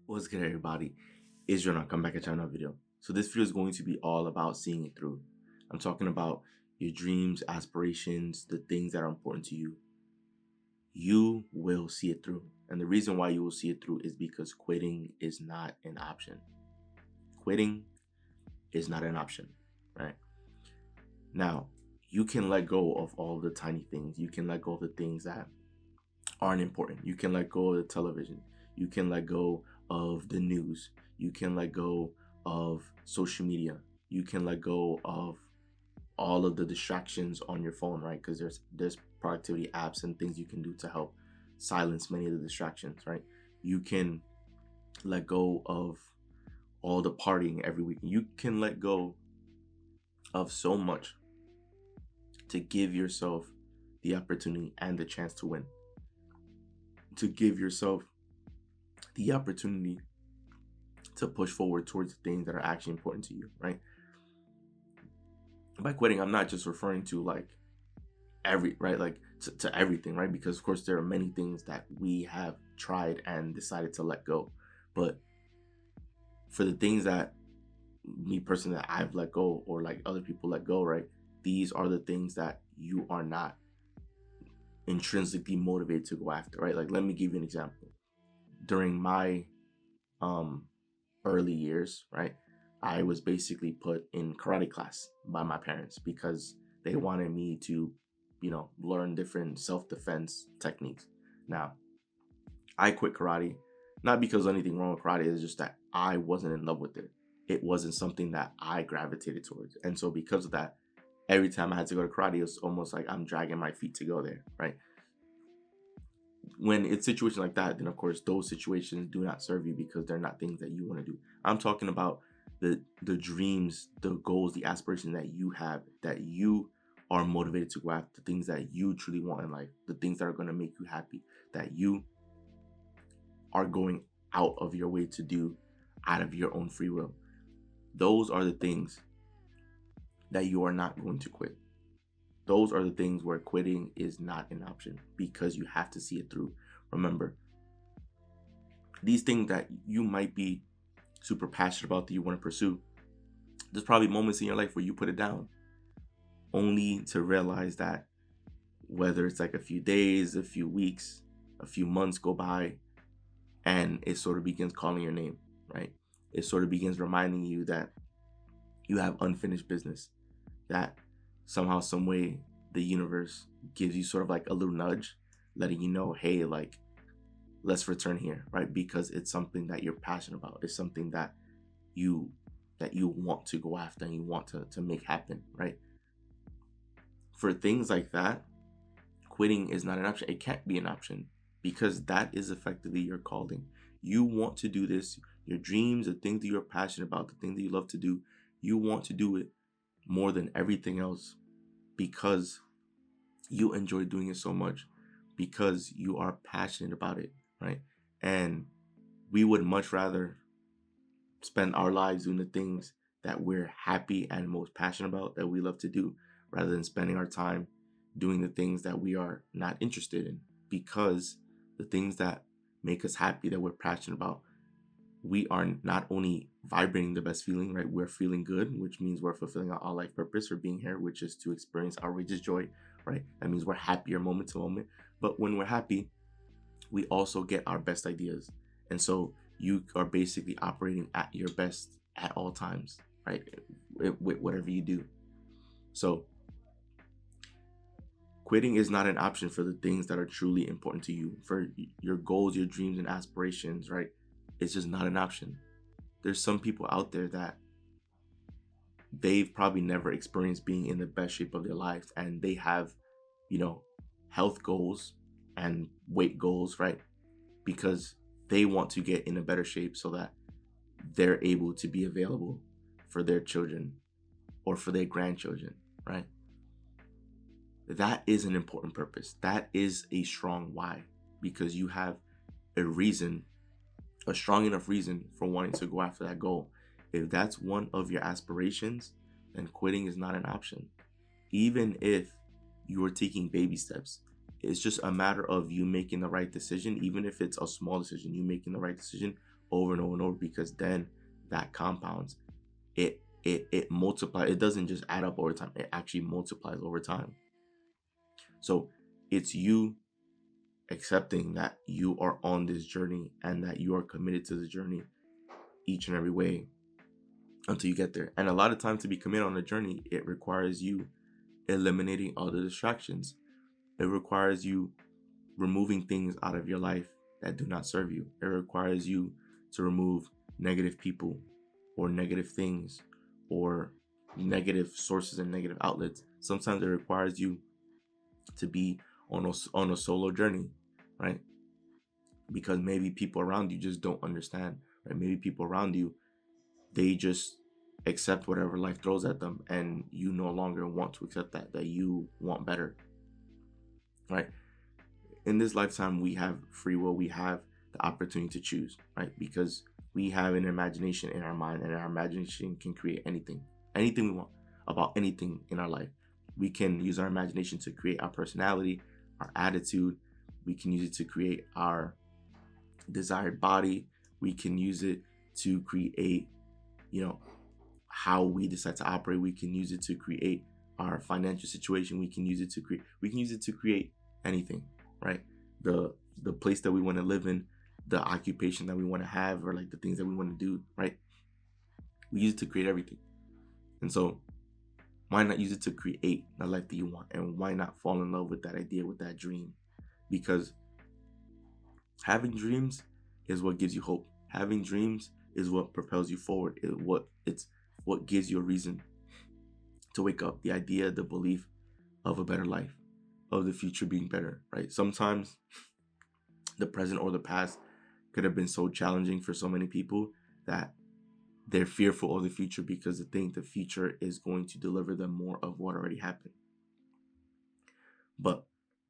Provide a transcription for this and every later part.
What's good, everybody? It's Jonah. Come back at another video. So this video is going to be all about seeing it through. I'm talking about your dreams, aspirations, the things that are important to you. You will see it through. And the reason why you will see it through is because quitting is not an option. Quitting is not an option, right? Now, you can let go of all the tiny things. You can let go of the things that aren't important. You can let go of the television. You can let go of the news. You can let go of social media. You can let go of all of the distractions on your phone, right? Because there's productivity apps and things you can do to help silence many of the distractions, right? You can let go of all the partying every week. You can let go of so much to give yourself the opportunity and the chance to win. To give yourself the opportunity to push forward towards the things that are actually important to you, right? By quitting, I'm not just referring to like to everything, right? Because of course there are many things that we have tried and decided to let go. But for the things that me personally that I've let go or like other people let go, right? These are the things that you are not intrinsically motivated to go after, right? Like let me give you an example. During my early years, right, I was basically put in karate class by my parents because they wanted me to, learn different self-defense techniques. Now, I quit karate not because of anything wrong with karate, it's just that I wasn't in love with it. It wasn't something that I gravitated towards. And so because of that, every time I had to go to karate, it was almost like I'm dragging my feet to go there, right? When it's situations like that, then of course those situations do not serve you because they're not things that you want to do. I'm talking about the dreams, the goals, the aspirations that you have, that you are motivated to go after, the things that you truly want in life, the things that are going to make you happy, that you are going out of your way to do out of your own free will. Those are the things that you are not going to quit. Those are the things where quitting is not an option because you have to see it through. Remember, these things that you might be super passionate about that you want to pursue, there's probably moments in your life where you put it down only to realize that whether it's like a few days, a few weeks, a few months go by and it sort of begins calling your name, right? It sort of begins reminding you that you have unfinished business, that somehow, some way, the universe gives you sort of like a little nudge, letting you know, hey, like, let's return here, right? Because it's something that you're passionate about. It's something that you want to go after and you want to make happen, right? For things like that, quitting is not an option. It can't be an option because that is effectively your calling. You want to do this, your dreams, the things that you're passionate about, the things that you love to do, you want to do it more than everything else because you enjoy doing it so much, because you are passionate about it, right? And we would much rather spend our lives doing the things that we're happy and most passionate about, that we love to do, rather than spending our time doing the things that we are not interested in. Because the things that make us happy, that we're passionate about, we are not only vibrating the best feeling, right? We're feeling good, which means we're fulfilling our life purpose for being here, which is to experience outrageous joy, right? That means we're happier moment to moment. But when we're happy, we also get our best ideas. And so you are basically operating at your best at all times, right? With whatever you do. So quitting is not an option for the things that are truly important to you, for your goals, your dreams, and aspirations, right? It's just not an option. There's some people out there that they've probably never experienced being in the best shape of their lives, and they have, health goals and weight goals, right? Because they want to get in a better shape so that they're able to be available for their children or for their grandchildren, right? That is an important purpose. That is a strong why, because you have a strong enough reason for wanting to go after that goal. If that's one of your aspirations, then quitting is not an option. Even if you are taking baby steps, it's just a matter of you making the right decision. Even if it's a small decision, you making the right decision over and over and over, because then that compounds. It multiplies. It doesn't just add up over time. It actually multiplies over time. So it's you accepting that you are on this journey and that you are committed to the journey each and every way until you get there. And a lot of times, to be committed on a journey, it requires you eliminating all the distractions. It requires you removing things out of your life that do not serve you. It requires you to remove negative people or negative things or negative sources and negative outlets. Sometimes it requires you to be on a solo journey, right? Because maybe people around you just don't understand, right? Maybe people around you, they just accept whatever life throws at them, and you no longer want to accept that you want better, right? In this lifetime, we have free will. We have the opportunity to choose, right? Because we have an imagination in our mind, and our imagination can create anything we want about anything in our life. We can use our imagination to create our personality, our attitude. We can use it to create our desired body. We can use it to create, how we decide to operate. We can use it to create our financial situation. We can use it to create anything, right? The place that we want to live in, the occupation that we want to have, or like the things that we want to do, right? We use it to create everything. And so why not use it to create the life that you want? And why not fall in love with that idea, with that dream? Because having dreams is what gives you hope. Having dreams is what propels you forward. It's what gives you a reason to wake up. The idea, the belief of a better life, of the future being better, right? Sometimes the present or the past could have been so challenging for so many people that they're fearful of the future because they think the future is going to deliver them more of what already happened. But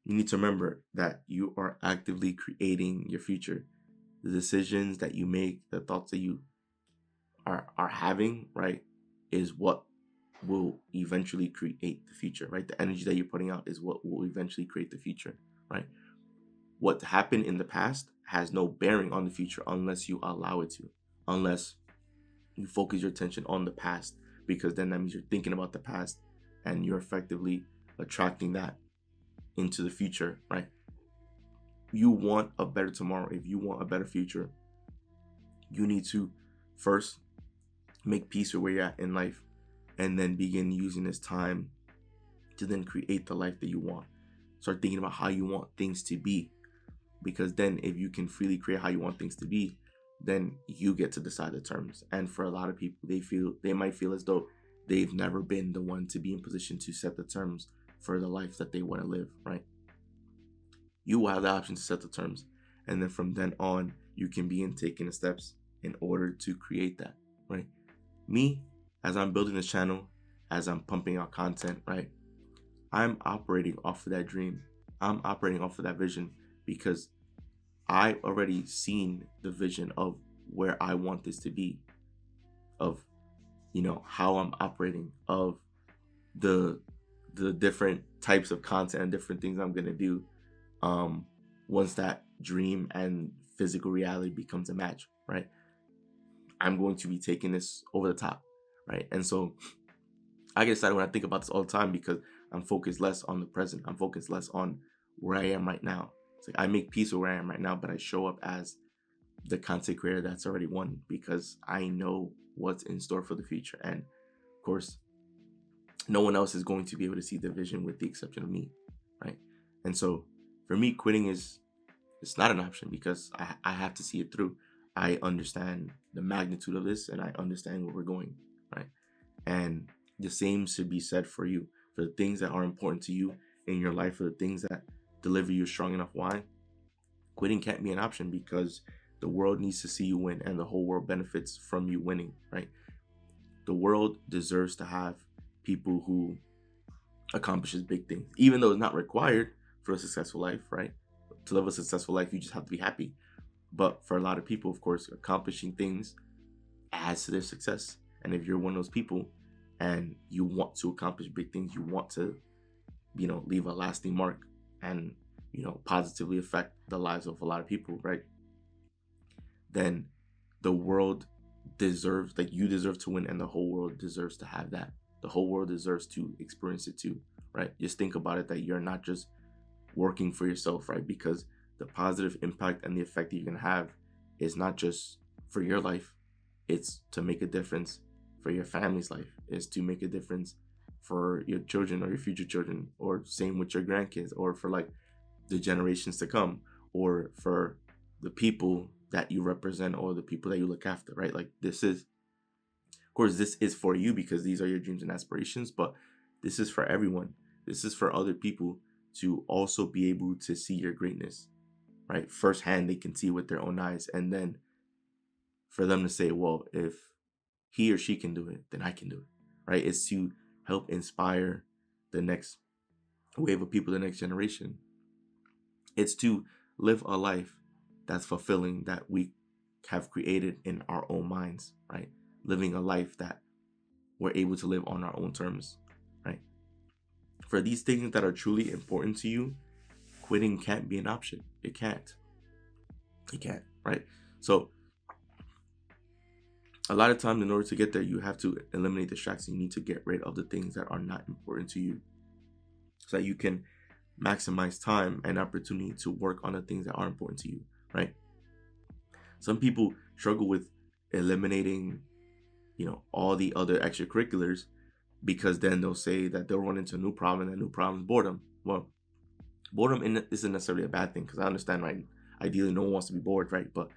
you need to remember that you are actively creating your future. The decisions that you make, the thoughts that you are having, right, is what will eventually create the future, right? The energy that you're putting out is what will eventually create the future, right? What happened in the past has no bearing on the future unless you allow it to, unless you focus your attention on the past, because then that means you're thinking about the past and you're effectively attracting that into the future, right? You want a better tomorrow. If you want a better future, you need to first make peace with where you're at in life, and then begin using this time to then create the life that you want. Start thinking about how you want things to be, because then if you can freely create how you want things to be, then you get to decide the terms. And for a lot of people, they might feel as though they've never been the one to be in position to set the terms for the life that they want to live, right? You will have the option to set the terms, and then from then on, you can begin taking the steps in order to create that, right? Me, as I'm building this channel, as I'm pumping out content, right, I'm operating off of that dream. I'm operating off of that vision because I've already seen the vision of where I want this to be, of how I'm operating, of the different types of content and different things I'm gonna do once that dream and physical reality becomes a match, right? I'm going to be taking this over the top, right? And so I get excited when I think about this all the time because I'm focused less on the present. I'm focused less on where I am right now. It's like I make peace with where I am right now, but I show up as the content creator that's already won because I know what's in store for the future. And of course, no one else is going to be able to see the vision with the exception of me, right? And so for me, quitting it's not an option because I have to see it through. I understand the magnitude of this and I understand where we're going, right? And the same should be said for you. For the things that are important to you in your life, for the things that deliver you a strong enough why, quitting can't be an option because the world needs to see you win and the whole world benefits from you winning, right? The world deserves to have people who accomplishes big things, even though it's not required for a successful life, right? To live a successful life, you just have to be happy. But for a lot of people, of course, accomplishing things adds to their success. And if you're one of those people and you want to accomplish big things, you want to, leave a lasting mark and, positively affect the lives of a lot of people, right? Then the world deserves, like, you deserve to win, and the whole world deserves to have that. The whole world deserves to experience it too, right? Just think about it, that you're not just working for yourself, right? Because the positive impact and the effect that you can have is not just for your life, it's to make a difference for your family's life, is to make a difference for your children or your future children, or same with your grandkids, or for like the generations to come, or for the people that you represent or the people that you look after, right? Like, this is, of course, this is for you because these are your dreams and aspirations, but this is for everyone. This is for other people to also be able to see your greatness, right? Firsthand, they can see with their own eyes, and then for them to say, well, if he or she can do it, then I can do it, right? It's to help inspire the next wave of people, the next generation. It's to live a life that's fulfilling, that we have created in our own minds, right? Living a life that we're able to live on our own terms, right? For these things that are truly important to you, quitting can't be an option. It can't. It can't, right? So a lot of times, in order to get there, you have to eliminate distractions. You need to get rid of the things that are not important to you, so that you can maximize time and opportunity to work on the things that are important to you, right? Some people struggle with eliminating, all the other extracurriculars, because then they'll say that they'll run into a new problem, and that new problem is boredom. Well, boredom isn't necessarily a bad thing, because I understand, right? Ideally, no one wants to be bored, right? But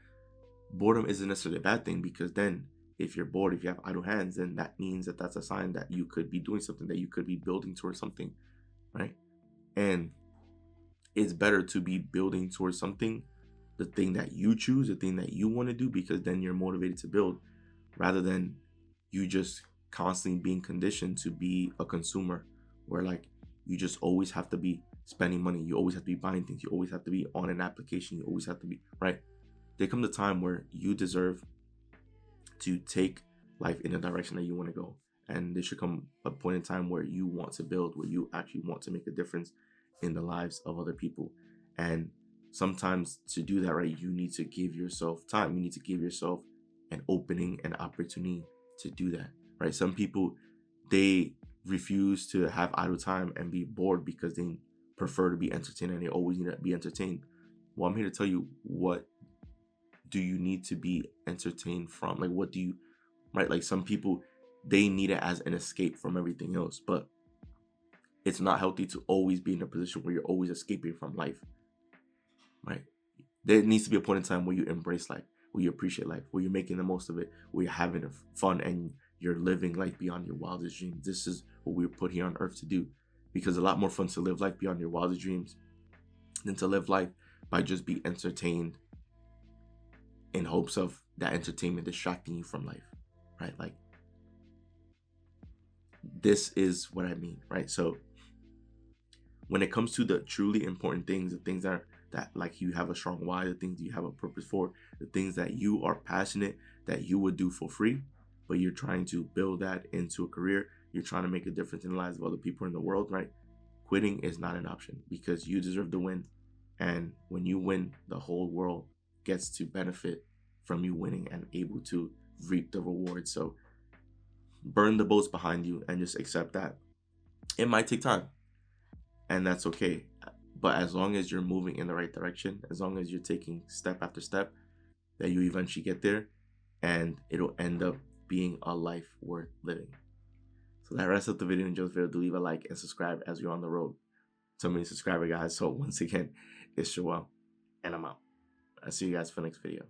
boredom isn't necessarily a bad thing, because then if you're bored, if you have idle hands, then that means that that's a sign that you could be doing something, that you could be building towards something, right? And it's better to be building towards something, the thing that you choose, the thing that you want to do, because then you're motivated to build, rather than you just constantly being conditioned to be a consumer, where like you just always have to be spending money, you always have to be buying things, you always have to be on an application, you always have to be, right? There comes a time where you deserve to take life in the direction that you want to go. And there should come a point in time where you want to build, where you actually want to make a difference in the lives of other people. And sometimes to do that, right, you need to give yourself time. You need to give yourself an opening, an opportunity to do that, right? Some people, they refuse to have idle time and be bored because they prefer to be entertained, and they always need to be entertained. Well, I'm here to tell you, what do you need to be entertained from? Like, what do you, right? Like, some people, they need it as an escape from everything else, but it's not healthy to always be in a position where you're always escaping from life, right? There needs to be a point in time where you embrace life, where you appreciate life, where you're making the most of it, where you're having fun, and you're living life beyond your wildest dreams. This is what we were put here on earth to do, because it's a lot more fun to live life beyond your wildest dreams than to live life by just being entertained in hopes of that entertainment distracting you from life, right? Like, this is what I mean, right? So when it comes to the truly important things, the things that like you have a strong why, the things you have a purpose for, the things that you are passionate, that you would do for free, but you're trying to build that into a career, you're trying to make a difference in the lives of other people in the world, right? Quitting is not an option, because you deserve to win. And when you win, the whole world gets to benefit from you winning and able to reap the rewards. So burn the boats behind you and just accept that it might take time, and that's okay. But as long as you're moving in the right direction, as long as you're taking step after step, that you eventually get there, and it'll end up being a life worth living. So that wraps up the video. Enjoy the video. Do leave a like and subscribe, as we're on the road to many subscriber, guys. So once again, it's Joel, and I'm out. I'll see you guys for the next video.